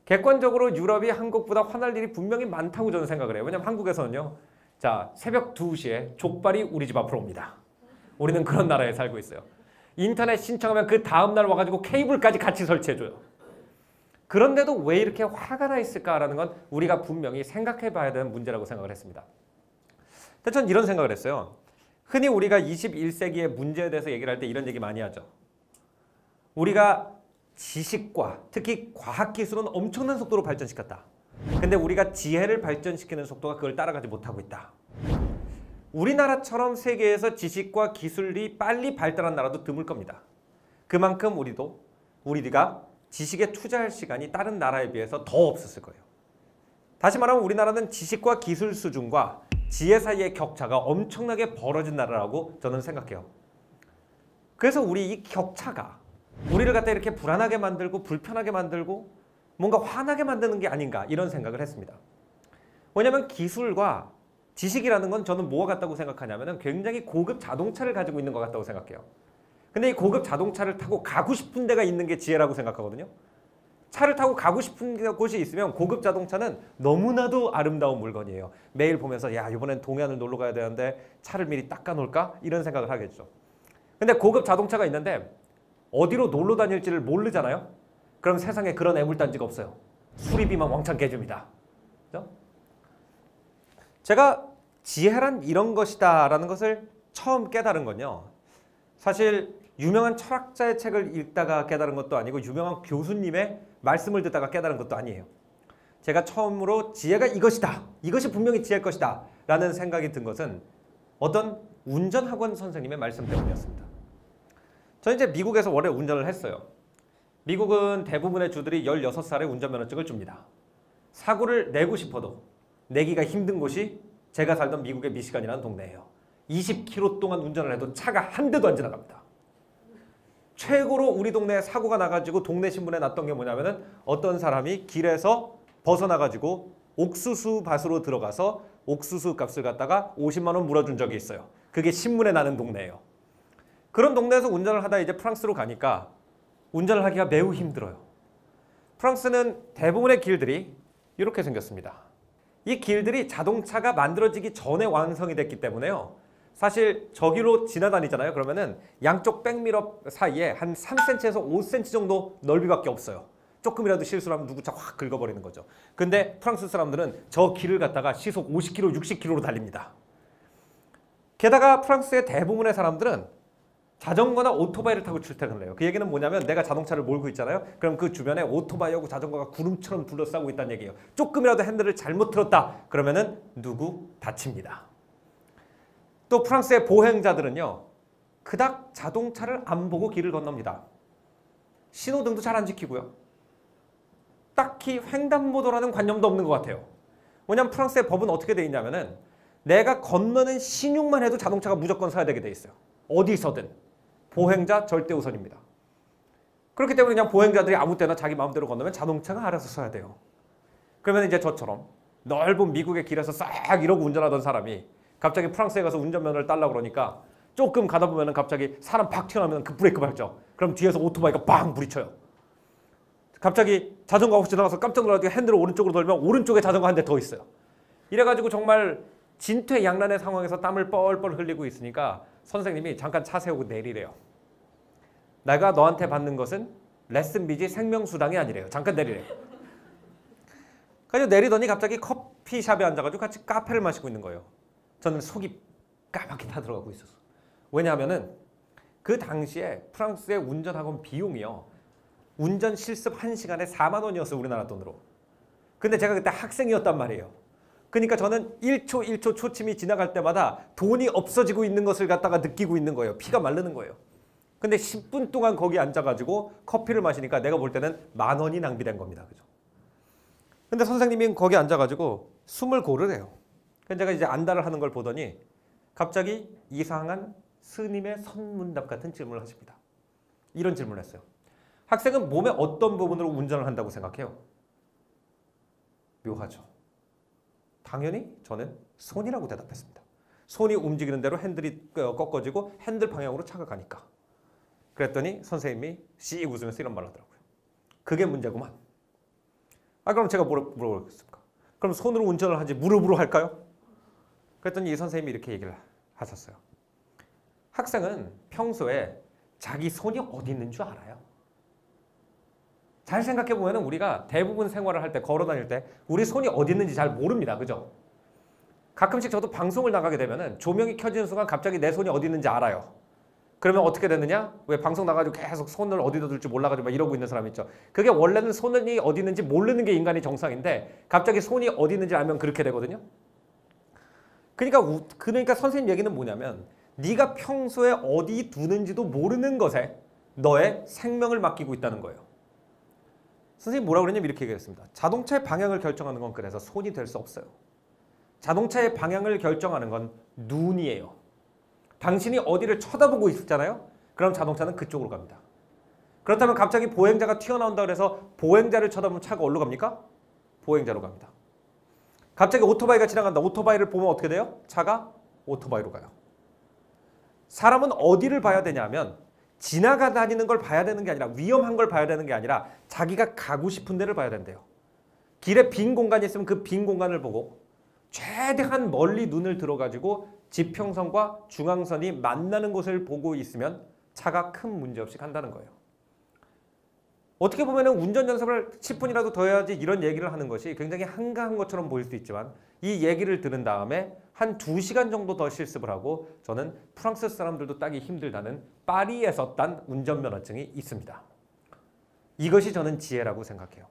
객관적으로 유럽이 한국보다 화날 일이 분명히 많다고 저는 생각을 해요. 왜냐하면 한국에서는요. 자, 새벽 2시에 족발이 우리 집 앞으로 옵니다. 우리는 그런 나라에 살고 있어요. 인터넷 신청하면 그 다음날 와가지고 케이블까지 같이 설치해줘요. 그런데도 왜 이렇게 화가 나 있을까라는 건 우리가 분명히 생각해 봐야 되는 문제라고 생각을 했습니다. 근데 전 이런 생각을 했어요. 흔히 우리가 21세기의 문제에 대해서 얘기를 할 때 이런 얘기 많이 하죠. 우리가 지식과 특히 과학기술은 엄청난 속도로 발전시켰다. 근데 우리가 지혜를 발전시키는 속도가 그걸 따라가지 못하고 있다. 우리나라처럼 세계에서 지식과 기술이 빨리 발달한 나라도 드물 겁니다. 그만큼 우리가 지식에 투자할 시간이 다른 나라에 비해서 더 없었을 거예요. 다시 말하면 우리나라는 지식과 기술 수준과 지혜 사이의 격차가 엄청나게 벌어진 나라라고 저는 생각해요. 그래서 우리 이 격차가 우리를 갖다 이렇게 불안하게 만들고 불편하게 만들고 뭔가 화나게 만드는 게 아닌가 이런 생각을 했습니다. 왜냐하면 기술과 지식이라는 건 저는 뭐가 같다고 생각하냐면 굉장히 고급 자동차를 가지고 있는 것 같다고 생각해요. 근데 이 고급 자동차를 타고 가고 싶은 데가 있는 게 지혜라고 생각하거든요. 차를 타고 가고 싶은 곳이 있으면 고급 자동차는 너무나도 아름다운 물건이에요. 매일 보면서 야 이번엔 동해안을 놀러 가야 되는데 차를 미리 닦아 놓을까? 이런 생각을 하겠죠. 근데 고급 자동차가 있는데 어디로 놀러 다닐지를 모르잖아요. 그럼 세상에 그런 애물단지가 없어요. 수리비만 왕창 깨줍니다. 그렇죠? 제가 지혜란 이런 것이다 라는 것을 처음 깨달은 건요. 사실 유명한 철학자의 책을 읽다가 깨달은 것도 아니고 유명한 교수님의 말씀을 듣다가 깨달은 것도 아니에요. 제가 처음으로 지혜가 이것이다. 이것이 분명히 지혜일 것이다. 라는 생각이 든 것은 어떤 운전학원 선생님의 말씀 때문이었습니다. 저는 이제 미국에서 원래 운전을 했어요. 미국은 대부분의 주들이 16살에 운전면허증을 줍니다. 사고를 내고 싶어도 내기가 힘든 곳이 제가 살던 미국의 미시간이라는 동네예요. 20km 동안 운전을 해도 차가 한 대도 안 지나갑니다. 최고로 우리 동네에 사고가 나가지고 동네 신문에 났던 게 뭐냐면은 어떤 사람이 길에서 벗어나가지고 옥수수 밭으로 들어가서 옥수수 값을 갖다가 50만 원 물어준 적이 있어요. 그게 신문에 나는 동네예요. 그런 동네에서 운전을 하다 이제 프랑스로 가니까 운전을 하기가 매우 힘들어요. 프랑스는 대부분의 길들이 이렇게 생겼습니다. 이 길들이 자동차가 만들어지기 전에 완성이 됐기 때문에요. 사실 저기로 지나다니잖아요. 그러면은 양쪽 백미러 사이에 한 3cm에서 5cm 정도 넓이밖에 없어요. 조금이라도 실수를 하면 누구 차 확 긁어버리는 거죠. 근데 프랑스 사람들은 저 길을 갖다가 시속 50km, 60km로 달립니다. 게다가 프랑스의 대부분의 사람들은 자전거나 오토바이를 타고 출퇴근을 해요. 그 얘기는 뭐냐면 내가 자동차를 몰고 있잖아요. 그럼 그 주변에 오토바이하고 자전거가 구름처럼 둘러싸고 있다는 얘기예요. 조금이라도 핸들을 잘못 틀었다. 그러면은 누구 다칩니다. 또 프랑스의 보행자들은요. 그닥 자동차를 안 보고 길을 건넙니다. 신호등도 잘 안 지키고요. 딱히 횡단보도라는 관념도 없는 것 같아요. 왜냐하면 프랑스의 법은 어떻게 돼 있냐면은 내가 건너는 신용만 해도 자동차가 무조건 서야 되게 돼 있어요. 어디서든. 보행자 절대 우선입니다. 그렇기 때문에 그냥 보행자들이 아무 때나 자기 마음대로 건너면 자동차가 알아서 서야 돼요. 그러면 이제 저처럼 넓은 미국의 길에서 싹 이러고 운전하던 사람이 갑자기 프랑스에 가서 운전면허를 따려고 그러니까 조금 가다 보면 갑자기 사람 팍 튀어나오면 그 브레이크 밟죠. 그럼 뒤에서 오토바이가 빵 부딪혀요. 갑자기 자전거가 지나가서 깜짝 놀라서 핸들을 오른쪽으로 돌면 오른쪽에 자전거 한 대 더 있어요. 이래가지고 정말 진퇴양난의 상황에서 땀을 뻘뻘 흘리고 있으니까 선생님이 잠깐 차 세우고 내리래요. 내가 너한테 받는 것은 레슨비지 생명수당이 아니래요. 잠깐 내리래요. 그래서 내리더니 갑자기 커피숍에 앉아가지고 같이 카페를 마시고 있는 거예요. 저는 속이 까맣게 타들어가고 있었어. 왜냐하면은 그 당시에 프랑스의 운전학원 비용이요. 운전 실습 1시간에 4만 원이었어요. 우리나라 돈으로. 근데 제가 그때 학생이었단 말이에요. 그러니까 저는 1초 초침이 지나갈 때마다 돈이 없어지고 있는 것을 갖다가 느끼고 있는 거예요. 피가 마르는 거예요. 근데 10분 동안 거기 앉아가지고 커피를 마시니까 내가 볼 때는 10,000원이 낭비된 겁니다. 그죠? 근데 선생님이 거기 앉아가지고 숨을 고르래요. 그래서 제가 이제 안달을 하는 걸 보더니 갑자기 이상한 스님의 선문답 같은 질문을 하십니다. 이런 질문을 했어요. 학생은 몸의 어떤 부분으로 운전을 한다고 생각해요? 묘하죠. 당연히 저는 손이라고 대답했습니다. 손이 움직이는 대로 핸들이 꺾어지고 핸들 방향으로 차가 가니까. 그랬더니 선생님이 씩 웃으면서 이런 말을 하더라고요. 그게 문제구만. 그럼 제가 물어보겠습니까? 그럼 손으로 운전을 하지 무릎으로 할까요? 그랬더니 이 선생님이 이렇게 얘기를 하셨어요. 학생은 평소에 자기 손이 어디 있는 줄 알아요. 잘 생각해 보면 우리가 대부분 생활을 할 때, 걸어 다닐 때 우리 손이 어디 있는지 잘 모릅니다. 그죠? 가끔씩 저도 방송을 나가게 되면 조명이 켜지는 순간 갑자기 내 손이 어디 있는지 알아요. 그러면 어떻게 되느냐? 왜 방송 나가지고 계속 손을 어디다 둘지 몰라가지고 막 이러고 있는 사람 있죠. 그게 원래는 손이 어디 있는지 모르는 게 인간의 정상인데 갑자기 손이 어디 있는지 알면 그렇게 되거든요. 그러니까 선생님 얘기는 뭐냐면 네가 평소에 어디 두는지도 모르는 것에 너의 생명을 맡기고 있다는 거예요. 선생님 뭐라고 그랬냐면 이렇게 얘기했습니다. 자동차의 방향을 결정하는 건 그래서 손이 될 수 없어요. 자동차의 방향을 결정하는 건 눈이에요. 당신이 어디를 쳐다보고 있잖아요. 그럼 자동차는 그쪽으로 갑니다. 그렇다면 갑자기 보행자가 튀어나온다 그래서 보행자를 쳐다보면 차가 어디로 갑니까? 보행자로 갑니다. 갑자기 오토바이가 지나간다. 오토바이를 보면 어떻게 돼요? 차가 오토바이로 가요. 사람은 어디를 봐야 되냐면 지나가 다니는 걸 봐야 되는 게 아니라 위험한 걸 봐야 되는 게 아니라 자기가 가고 싶은 데를 봐야 된대요. 길에 빈 공간이 있으면 그 빈 공간을 보고 최대한 멀리 눈을 들어가지고 지평선과 중앙선이 만나는 곳을 보고 있으면 차가 큰 문제 없이 간다는 거예요. 어떻게 보면 운전 연습을 10분이라도 더 해야지 이런 얘기를 하는 것이 굉장히 한가한 것처럼 보일 수 있지만 이 얘기를 들은 다음에 한 2시간 정도 더 실습을 하고 저는 프랑스 사람들도 따기 힘들다는 파리에서 딴 운전면허증이 있습니다. 이것이 저는 지혜라고 생각해요.